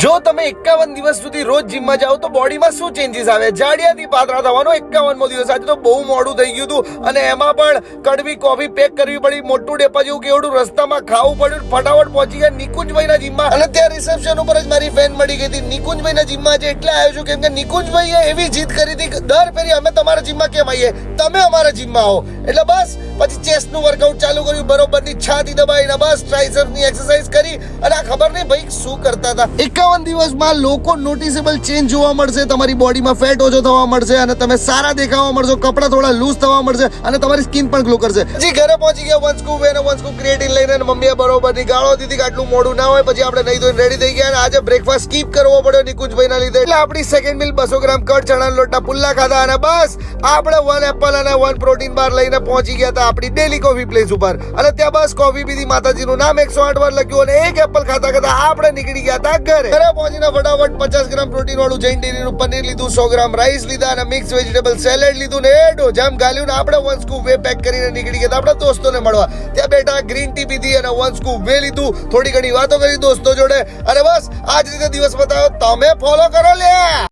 જો તમે 51 દિવસ સુધી રોજ જીમમાં જાઓ તો બોડીમાં શું ચેન્જીસ આવે? જાડિયાથી પાતળા થવાનો 51મો દિવસ. આજે તો બહુ મોડું થઈ ગયું હતું અને એમાં પણ કડવી કોફી પેક કરવી પડી, મોટું ડેપા જેવું કેવડું રસ્તામાં ખાવું પડ્યું. ફટાફટ પહોંચી ગયા નિકુંજભાઈના જીમમાં અને ત્યાં રિસેપ્શન ઉપર જ મારી ફેન મળી ગઈ હતી. નિકુંજભાઈના જીમમાં આજે એટલે આવ્યો છું કેમ કે નિકુંજભાઈએ એવી જીદ કરી હતી કે દર ફેરી અમે તમારા જીમમાં કેમ આવીએ, તમે અમારા જીમમાં આવો. એટલે બસ પછી ચેસ્ટનું વર્કઆઉટ ચાલુ કર્યું, બરોબરની છાતી દબાઈને બસ ટ્રાઇસેપ્સની એક્સરસાઇઝ કરી અને આ ખબર નહીં ભાઈ શું કરતા હતા. 51 દિવસમાં લોકો નોટિસેબલ ચેન્જ જોવા મળશે, તમારી બોડીમાં ફેટ ઓછો થવા મળશે અને તમે સારા દેખાવા મળશો, કપડા થોડા લૂઝ થવા મળશે અને તમારી સ્કિન પણ ગ્લો કરશે. પછી ઘરે પહોંચી ગયા વન સ્કૂપ અને વન સ્કૂપ ક્રિએટિન લઈને મમ્મીએ બરોબરની ગાળો દીધી કે આટલું મોડું ના હોય. પછી આપણે નહીં ધોઈને રેડી થઈ ગયા અને આજે બ્રેકફાસ્ટ સ્કીપ કરવો પડ્યો નિકુંજભાઈના લીધે. એટલે આપણી સેકન્ડ મીલ 200 ગ્રામ કટ ચણાના લોટના પુલ્લા ખાધા અને બસ આપણે 1 એપલ અને 1 પ્રોટીન બાર લઈને પહોંચી ગયા હતા આપણી ડેલી કોફી પ્લેસ ઉપર અને ત્યાં બસ કોફી પીધી, માતાજીનું નામ 108 વાર લખ્યું અને 1 એપલ ખાતા ખાતા આપણે નીકળી ગયા હતા ઘરે. પહોંચીને ફટાફટ 50 ગ્રામ પ્રોટીન વાળું જૈન ડેરીનું પનીર લીધું, 100 ગ્રામ રાઈસ લીધા અને મિક્સ વેજીટેબલ સેલેડ લીધું ને જામ ગાલ્યું ને આપણે વન સ્કૂપ વે પેક કરીને નીકળી ગયા આપણા દોસ્તોને મળવા. ત્યાં બેઠા ગ્રીન ટી પીધી અને વન સ્કૂપ વે લીધું, થોડી ઘણી વાતો કરી દોસ્તો જોડે અને બસ આ જ રીતે દિવસ બતાવ્યો. તમે ફોલો કરો લે.